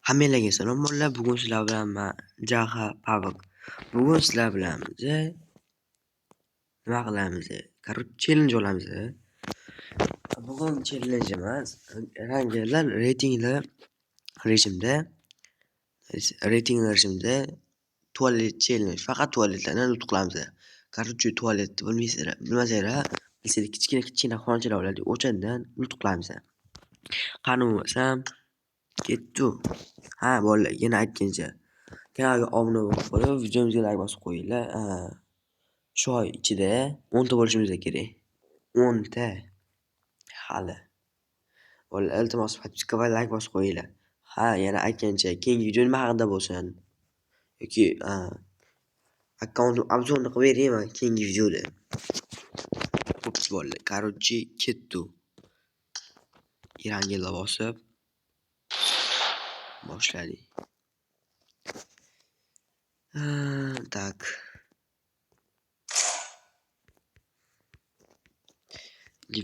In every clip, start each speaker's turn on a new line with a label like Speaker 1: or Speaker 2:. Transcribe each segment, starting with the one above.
Speaker 1: Hammalarga salom bolalar. Bugun sizlar bilan men Jaha Pavok. Bugun sizlar bilan nima qilamiz? Challenge olamiz. Bugun challenge emas, ranglar reytingli rejimda tualet challenge. Faqat tualetlarni lut qilamiz. Tualet bilmasanglar, sizlar kichkina xonchalar bo'ladi. O'shandan lut qilamiz. Qani bo'lmasam ketdi. Ha, bolalar, yana aytgancha kanalga obuna bo'lib qolib, videomizga like bosib qo'yinglar. Shu oy ichida 10 ta bo'lishimiz kerak. 10 ta. Hali. Bolalar, iltimos podpiska va like bosib qo'yinglar. Ha, yana aytgancha keyingi video nima haqida bo'lsin yoki akkauntim obzorni qilib berayman keyingi videoda. Xo'p, bolalar, ketdi. Yangilar bosib boshladik. Tak.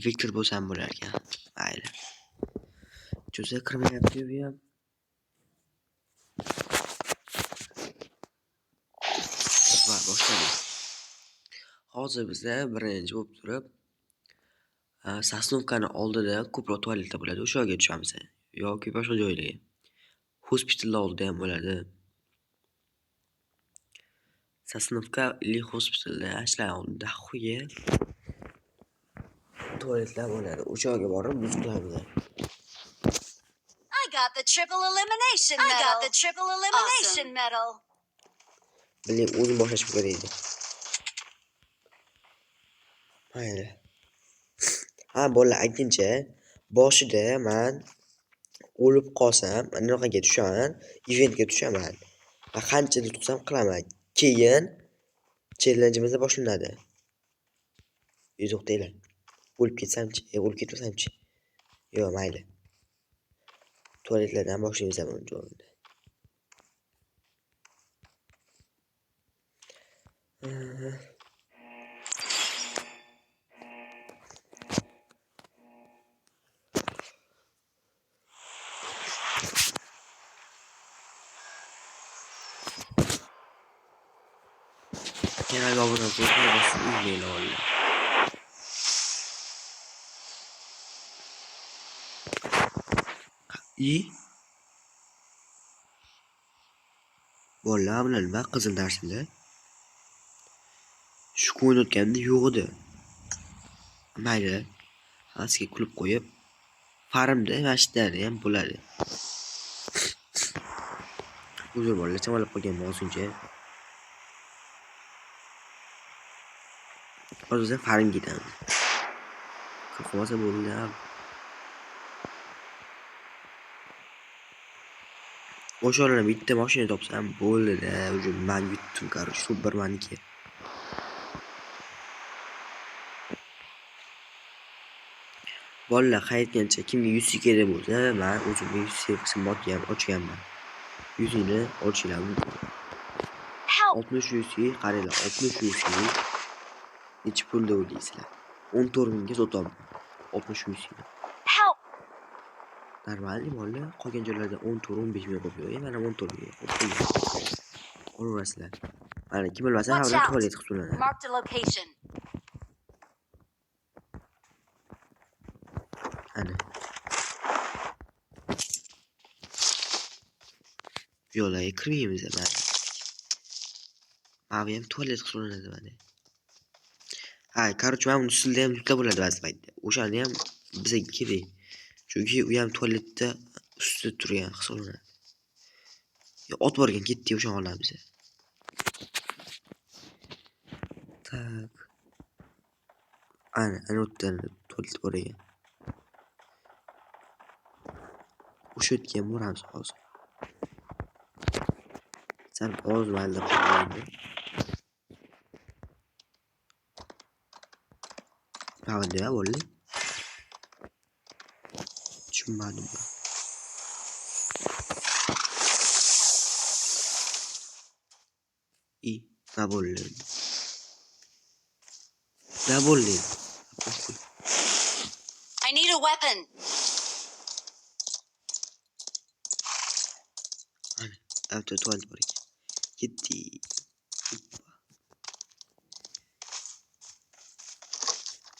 Speaker 1: Viktor bo'lsam bo'lar ekan. Mayli. Cho'za kirmayapti bu ham. Va boshladik. Hozir bizda birinchi bo'lib turib, Sosnovkani oldida ko'proq tualetlar bo'ladi. O'sha yerga tushamiz. Yoki boshqa joylarga. Hospitallar oldida ham bo'ladi. Sosnovka ili hospitalda ashlar oldida xuya tualetlar bo'ladi. O'sha yerga borib biz qilamiz.
Speaker 2: I got the triple elimination medal.
Speaker 1: Biling, o'zim boshlash kerak edi. Mayli. Ha, bolalar, aytingchi, boshida men o'lib qolsam, anaqa tushaman, eventga tushaman. Va qancha tutqizsam qilaman. Keyin challenge'imiz boshlanadi. Yo'q deylar. O'lib ketsamchi, o'lib ketmasamchi. Yo'q, mayli. Tualetlardan boshlaymiz buncha o'rinda. Kanalga obuna bo'lib, bosib email olinglar. Bolalar bilan nima qizil narsalar? Shu kun o'tganda yo'q edi. Mayli. Asga kulib qo'yib, farmda masjidlar ham bo'ladi. Uzr bolalar, chamalab qolgan o'zimcha. Hozir farm ketamiz. Qo'rqmasa bo'ldi. O'sha yerdan bitta mashina topsam bo'ldi-da, o'sha men yutdim, shu bir meniki. Bolalar, qaytgancha kimga 100 kerak bo'lsa, men o'zimga 100 servisini ochganman. 100 ni ochinglar mumkin. 60 100 qaranglar, 60 100 necha pulda o'ylaysizlar? 14 mingga sotaman. 60 100 Normalmi bolalar? Qolgan joylarda 14-15 ming qo'yib, mana 14 ming qo'yib. Olaverasizlar. Mana kim bilmasa, havla tualet hisoblanadi.
Speaker 2: Mark the location.
Speaker 1: Ana. Yo'lga kirmaymiz mana. Mana ham tualet hisoblanadi mana. Ha, mana buni ustida ham yuklab bo'ladi ba'zi paytda. O'shani ham bizga kerak. Chunki u ham tualetda ustida turgan hisoblanadi. Ot borgan ketdi, o'sha olamiz. Tak. Ana o'tdan tualet bor ekan. O'sha o'tgan boramiz hozir. Sen oz mayli qo'ying. Hadi ya bolalar. Tushunmadim. Ne bolalar.
Speaker 2: I need a weapon.
Speaker 1: Avto tuvalet bor ekan. Ketdik.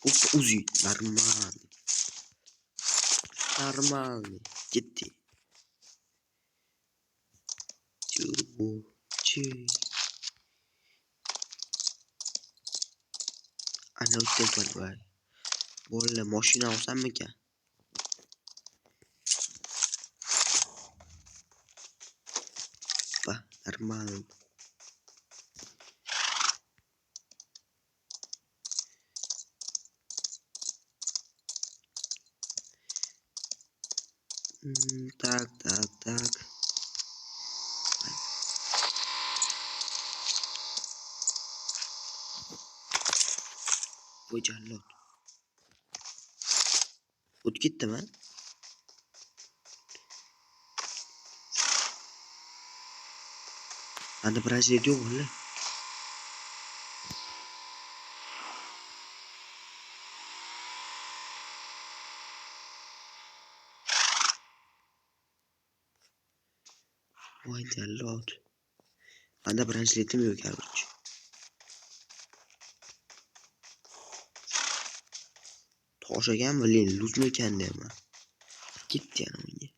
Speaker 1: Опа, uzi. Нормально. Нормальный. Ketdik. Чурбучи. Ana o'tda tuvalet bor. Bolalar mashina olsammikan? Опа, нормально. Так. Voy jallod. O'tib ketdimi? Manda Braziliyada yo'q bola. Voy jallod. Manda Braziliyada yo'q короче. To'shaganmi, luzmi ekanda ham. Ketdi yana unga.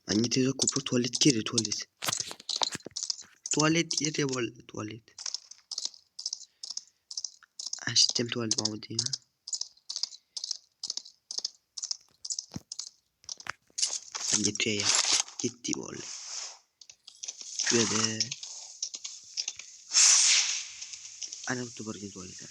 Speaker 1: Menga tezroq ko'proq tualet kerak, tualet. Tualet kerak bola, tualet. Ashtim tualet bormi deyman. Menga tuya. Ketdi bola. Tuyada. Ana bu borgan tualet.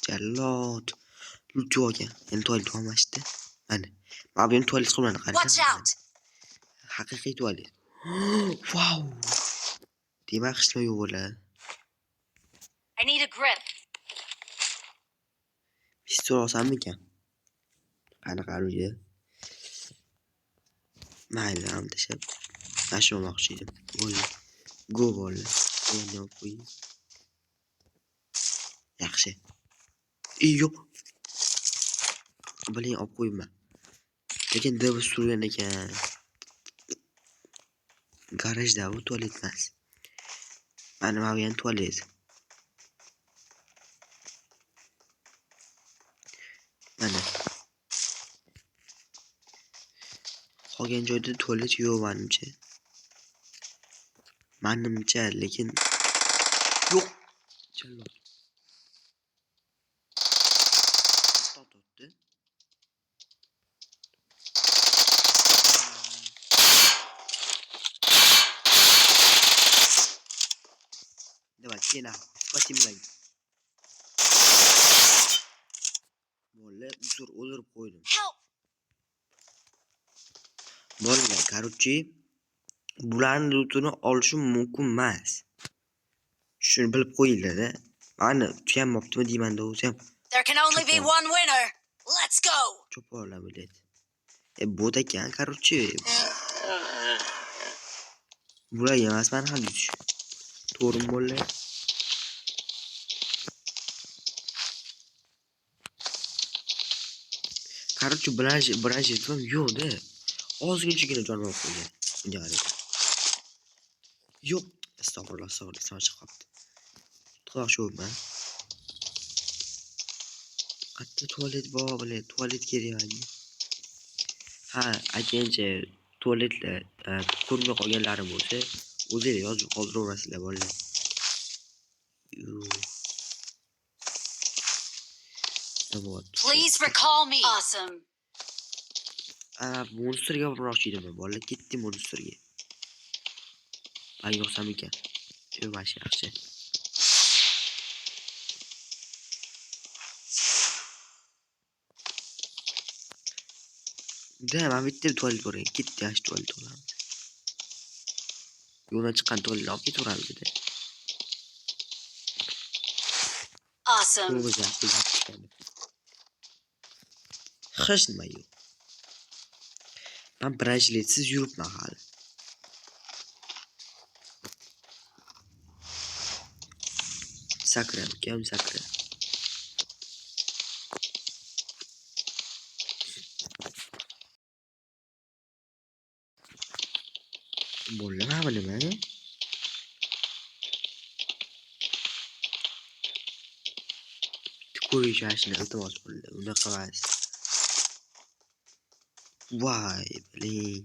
Speaker 1: Jallod. Lucu olgan. Endi tualet olmashdi. Mana. Mana bu tualet qilmadi
Speaker 2: Watch
Speaker 1: qarang.
Speaker 2: out!
Speaker 1: Haqiqiy tualet. Wow. Demak, hech nima yo'q bo'ladi.
Speaker 2: I need a grip.
Speaker 1: Pistol olsammikan? Qanaqa uyda? Mayli, ham tashlab. Mashina olmoqchi edim. Bo'ldi. Go bo'ldi. Endi olib qo'ying. Yaxshi. Yo'q. Biling olib qo'yma. Lekin debus turgan ekan. Garajda bu tualet emas. Mana bu ham tualet. Mana. Qolgan joyda tualet yo'q menimcha. Menimcha, lekin yo'q. Jallod. To'xtatdi. Давай, кена. Спасибо, Милан. Bola, uzr o'ldirib qo'ydim.
Speaker 2: Help!
Speaker 1: Bolalar, короче, bularning lootini olishim mumkin emas. Shuni bilib qo'yinglar-da. Mana tuyanmabdimi deyman-da o'zi ham.
Speaker 2: There can only be one winner. Let's go!
Speaker 1: Cho'ponlar bilet. Bot ekan, короче. Bular emasman ham duch. To'g'rimi bolalar? Короче, bilan yo'q-da. Ozginchagina jon olib qo'ygan. Bunga qarang. Yo'q. Astag'firullah, chiqib qoldi. Tutqoq sho'man. Qatta tualet bor, bilan tualet kerak menga. Ha, aytgancha tualetlar ko'rmay qolganlarim bo'lsa, o'zinglar yozib qoldiraverasizlar bolalar.
Speaker 2: Please recall me. Awesome.
Speaker 1: Monsterga bormoqchi edim men, bolalar. Ketdim monsterga. Ay, yo'qsam ekan. Yo'q, yaxshi. Da, men bitta tualet bor ekan. Ketdi, yaxshi tualet olamiz. Yo'ldan chiqqan tualetni olib ketaveramiz-da.
Speaker 2: Awesome.
Speaker 1: Hech nima yo'q. Men Braziliyatsiz yuribman hali. Sakra, ukam sakra. Bo'lma nima? Ko'rishashni iltimos bo'ldi. Unaqa emas. Voy, biling.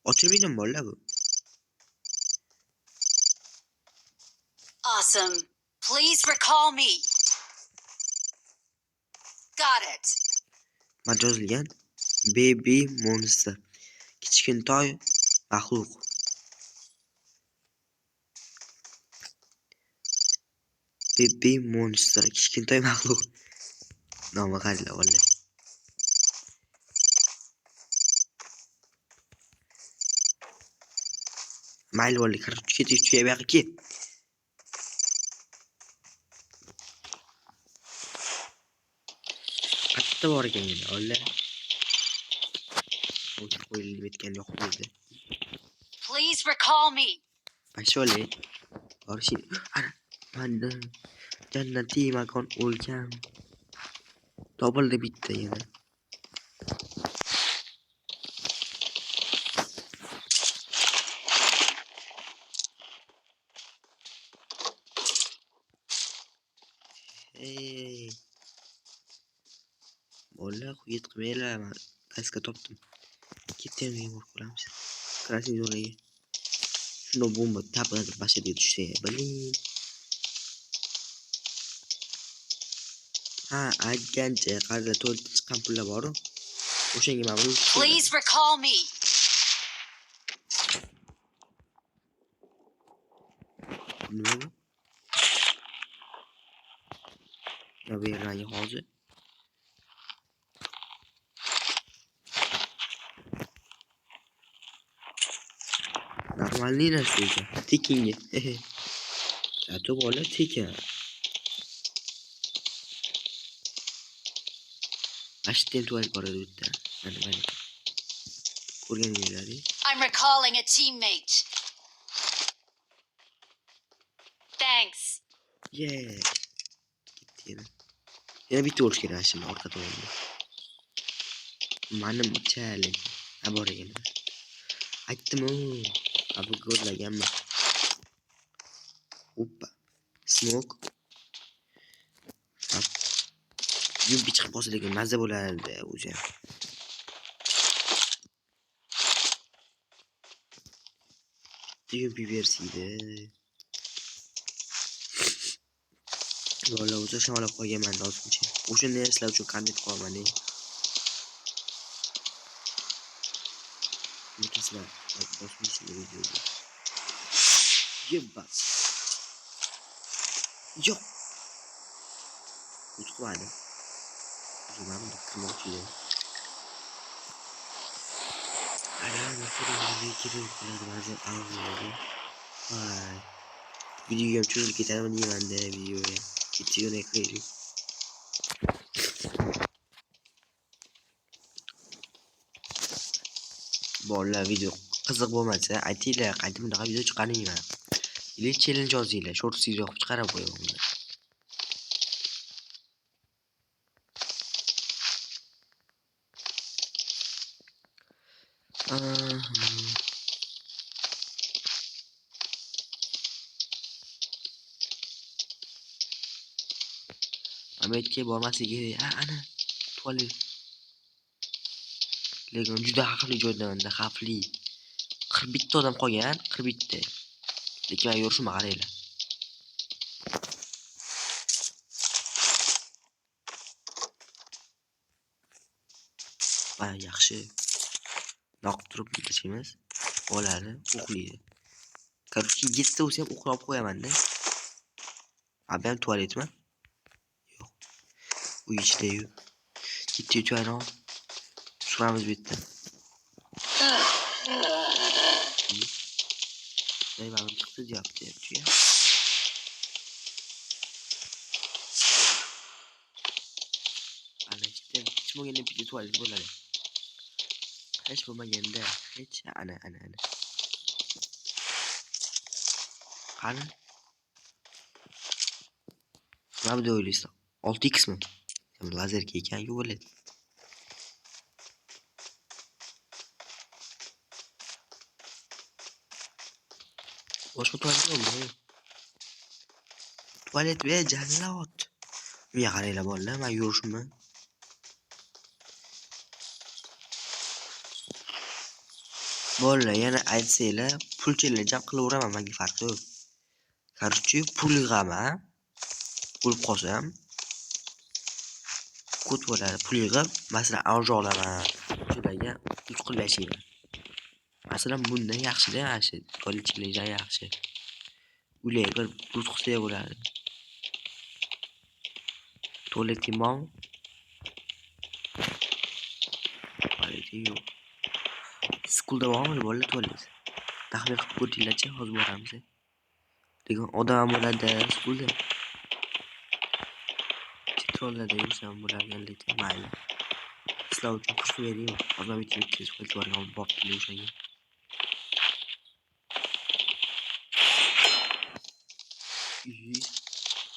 Speaker 1: Ochilmaydi bolalar bu.
Speaker 2: Awesome. Please recall me. Got it.
Speaker 1: Majozlagan baby monster. Kichkintoy maxluq. Baby monster, kichkintoy maxluq. Nomi qaranglar vallahi. Mayli bo'ldi, kirib ketish yoqqa. Qatta bor ekan endi, vallahi. O'chib qo'yilib ketgan yo'q bo'ldi.
Speaker 2: Please recall me.
Speaker 1: Pashole. Borshi. Ana, manda jannatiy makon o'lkam. Topildi bitta yana. Ey. Bola quyit qilmaylar, men kaska topdim. Ketdim yomor ko'ramiz. Krasniy zonaga. Shunda bomba taplanib bashadiga tushsa, biling. Ha, aytgancha qarda to'lib chiqqan pullar bor. O'shanga ma'lum.
Speaker 2: Please recall me.
Speaker 1: Nima bu? Nabirlarga hozir. Normalniy narsa ekan. Tekinga. Zato bola tekin. Ashten tuval bor edi bitta. Mana. Ko'rganingizdek.
Speaker 2: I'm recalling a teammate. Thanks.
Speaker 1: Yeah. Ketdi yana. Yana bitta o'lish kerak shuni orqa tomonda. Mana challenge. Ha bor ekan. Aytdim-ku. Abi ko'rlaganman. Oppa. Smoke. Yubbi chiqib qolsa lekin mazza bo'lardi o'zi. Yubbi versiyada. Yo'la o'zi shamolab qo'yganman hozircha. O'shani eslar uchun qanday qolman ey. Mutaslar, bosmislar videoga. Yebba. Yo'q. Uçmadı. Uçmadı da kırmızı. Ana nasıl bir kere bazen ağlıyor. Vay. Videoyu çocuk gitarımı niye ben de videoya. Gidiyor ne koyayım. Bolla video qiziq bo'lmasa aytinglar, qayta bunaqa video chiqaringlar. Ili challenge yozinglar, short video qilib chiqarib qo'yaman. Ametga bormasligi, ana tualet. Lekin juda xavfli joyda, xavfli. 41 odam qolgan, 41. Lekin men yurishimga qaranglar. Baya yaxshi. Noqib turib ketishimiz bo'ladi, uxlaydi. Короче, 7 ta o'zi ham uxlab qo'yaman-da. Abi ham tualetmi? Yo'q. Uy ichida-yu. Gitti tuyani ol. Suramiz bitti. Dayman chiqdi deyapti, tuya. Ana işte hiç bo'lganda bitta tualet bo'ladi. Hech bo'lmaganda hech ana. Qani? Nima deb o'ylaysiz? 6x mi? Lazerga ekan-ku bo'ladi. Boshqa tualet yo'qmi? Tualet be jallod. Menga qaranglar bolalar, men yurishimni. Bolalar yana aytsanglar, pulchilarni jam qilaveraman, menga farqi yo'q. Короче, pul yig'aman. Bo'lib qolsam, kod bo'ladi. Pul yig'ib, masalan, aujo olaman. Shularga pul qilib yashayman. Masalan, bundan yaxshi-da, mana shu tualetchilikdan yaxshi. Ularga bir pul qilsa bo'ladi. Tualetim bor. Tualetim yo'q. Skulda bormi bolalar tualet? Taxmin qilib ko'ringlarchi, hozir boramiz. Degan odam bo'ladi skulda. Chitrollarda yursam bo'larkan, lekin mayli. Sizlar uchun kurs bering. Hozir bitta skulga olib borib kelib o'shanga.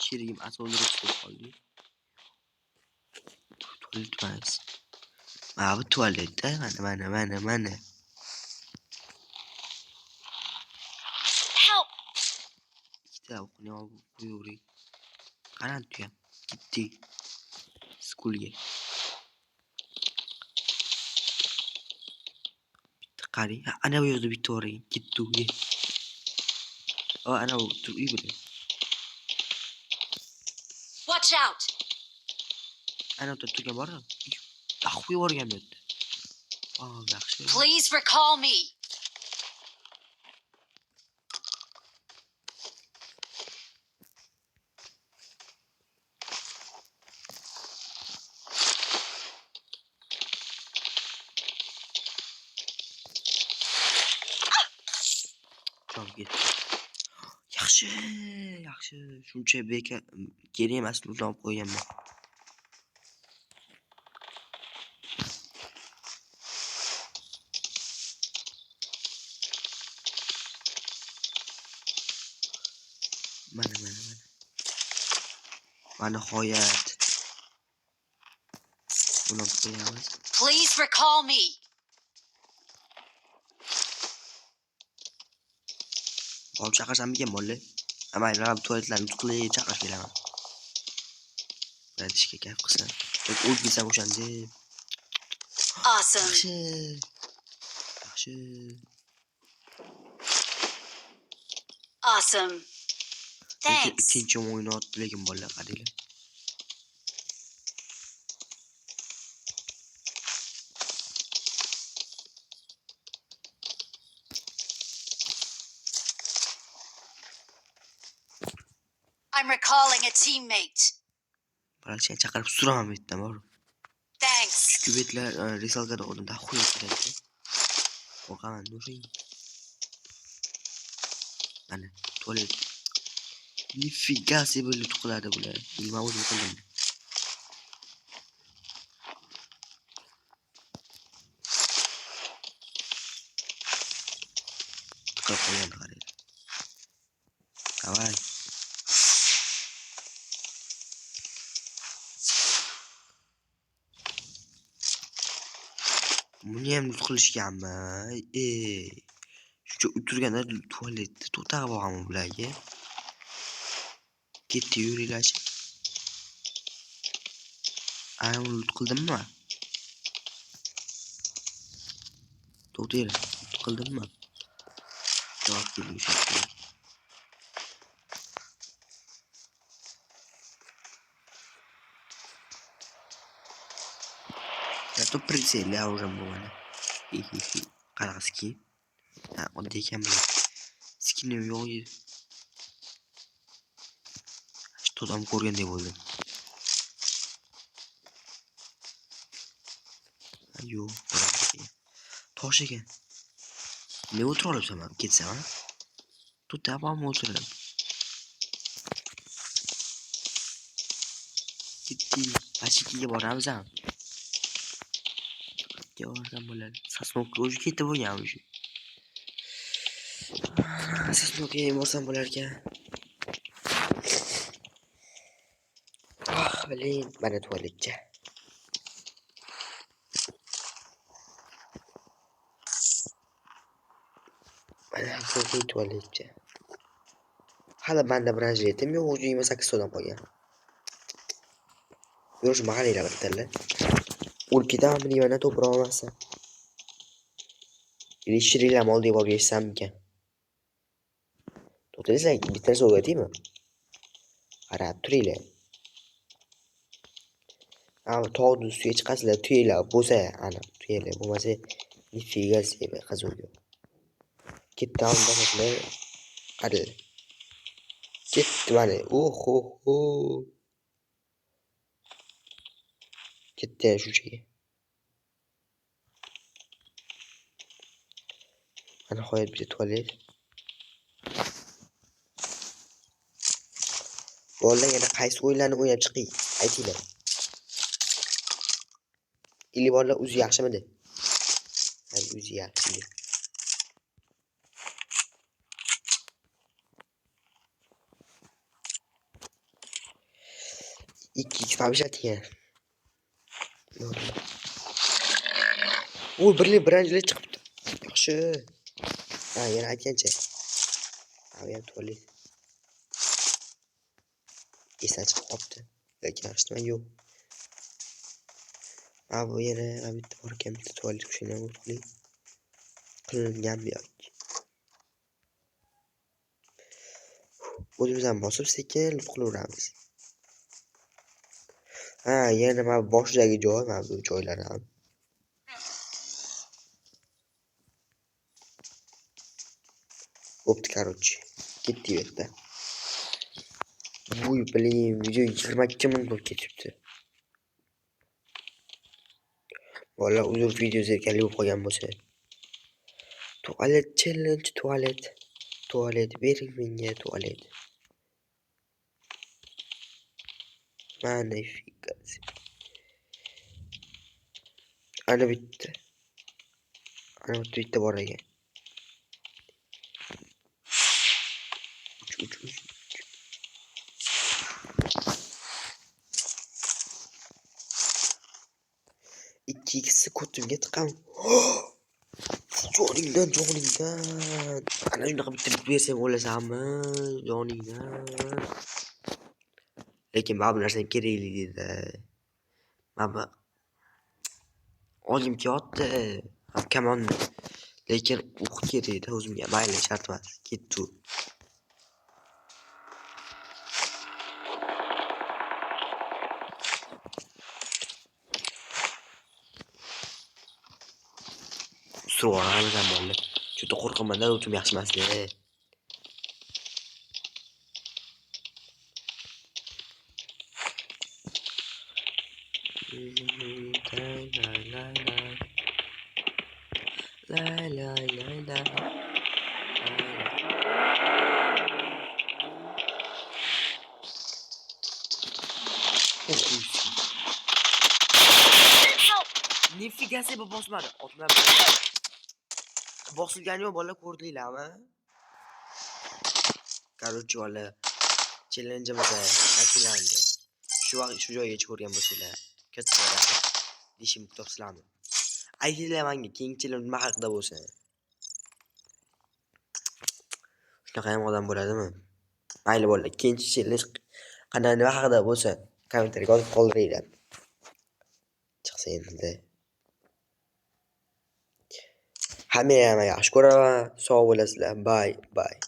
Speaker 1: Sherigim asovlirib chiqib qoldi. Tualet emas. Mana bu tualetda, mana.
Speaker 2: Help!
Speaker 1: Ikkita o'qini olib qo'yavering. Qani tuyam? Ketdik. Skulga. Bitta qarang. Ana bu yerda bitta bor ekan. Ketdi uga. Ana u uy bilan.
Speaker 2: Watch out!
Speaker 1: Ana u turgan bormi? Qo'yib yuborgan bu yerda. Yaxshi.
Speaker 2: Please recall me.
Speaker 1: Yaxshi. Shuncha beka kerak emas olib qo'yganman. Mana. Mana nihoyat. Buni qo'yamiz.
Speaker 2: Please recall me.
Speaker 1: Olib chaqirsamikin bolalar? Mayli, tualetlarni qilib chaqirib kelaman. Aytishga gap qilsam. O'lib ketsam o'shanda.
Speaker 2: Awesome.
Speaker 1: Yaxshi.
Speaker 2: Awesome. Thanks.
Speaker 1: Ikkinchi o'yinot lekin bolalar qaranglar.
Speaker 2: I'm recalling a teammate.
Speaker 1: Barcha chaqirib suraman bitdan bor.
Speaker 2: Thanks.
Speaker 1: Kubetlar risalkada o'rnida qo'yib ketadi. Qo'rqaman do'ring. Mana tualet. Nifiga sebili tuqiladi bular. Nima o'zim qildim. Qilib qo'ygan qarang. Davay. Buni ham qilishganmi? Shuncha o'tirganda tualetda to'tag'i bormi bularga? Ketdi yuringlarchi. Ana uni qildimmi? To'xtanglar. Qildimmi? Javob berishim. Zато прицели уже было. Хи-хи-хи. Qanaqa skin? Ha, oddiy ekan bu. Skinim yo'q edi. To'dam ko'rgandek bo'ldim. Yo'q, tosh ekan. Nima o'tira olibsan men ketsam, ha? To'da ham o'tiraman. Ketdi. Pashikiga boramiz ham. Yordam bo'ladi. Sasmovka o'zi ketib bo'lgan o'zi. Asosnoga ham borsam bo'lar ekan. Ah, bilin, mana tualetcha. Mana haqiqiy tualetcha. Hali banda branjletim yo'q, 28 so'mdan qolgan. Yurish mahallilar bittalar. Ulkidan millionga to'pira olmasa. Shirilam oldi borib yeshammikan. To'xtanglar, bitta narsa o'rgataymi? Qarab turinglar. Tog'ni ustiga chiqasizlar, tuyalar bo'lsa, ana, tuyalar bo'lmasa, nifiga sebe qazuvga. Ketdan boshlab qarang. Ketdi mana. Oho. Ketdi shunchaga. Mana nihoyat bitta tualet. Bolalar yana qaysi o'yinlarni o'ynab chiqing? Aytinglar. Ili bolalar o'zi yaxshimidi? Hali o'zi yaxshi. İki fabrikating. U birinchilar chiqibdi. Yaxshi. Ha, yana aytgancha. Ha, ham tualet. Esdan chiqib qolibdi. Lekin yaxshi yo'q. Bu yana bitta bor ekan, bitta tualet kuchini o'tli. Qilinganmi yoki? O'zimiz ham bosib sekin qilaveramiz. Ha, yana mana boshidagi joy, mana bu joylar ham. Bo'pti, короче. Ketdi bu yerda. Voy, bilin, video 22 minut bo'lib ketibdi. Bolalar uzun video zerikali bo'lib qolgan bo'lsa. Tualet challenge, tualet. Tualet bering menga tualet. Magnificat. Ana bitta. Ana bitta bor ekan. Ikkisi ko'timga tiqam. Joningdan. Ana shunaqa bitta bersang o'lasanmi? Joningdan. Lekin mana bu narsa kerakli dedi. Mana olim kelyapti. Kamon. Lekin o'q kerak edi o'zimga. Mayli, shart emas. Ketdi. Survaramiz ham bo'ldi. Juda qo'rqaman-da, o'tim yaxshi emas-da. La. Nifigasi bu bosmadi. Otlar bosilgani yo'q, bolalar ko'rdinglarmi? Короче, bola challenge'imiz yakunlandi. Shu joygacha ko'rgan bo'lsanglar, katta rahmat. Dishim kitobsizlarmi? Aytinglar menga keyingi challenge nima haqida bo'lsa. Shunaqa ham odam bo'ladimi? Mayli bolalar, keyingi challenge qanday nima haqida bo'lsa, kommentariyga yozib qoldiringlar. Chiqsa endi. Hamma yaxshi ko'raman. Sog' bo'lasizlar. Bye.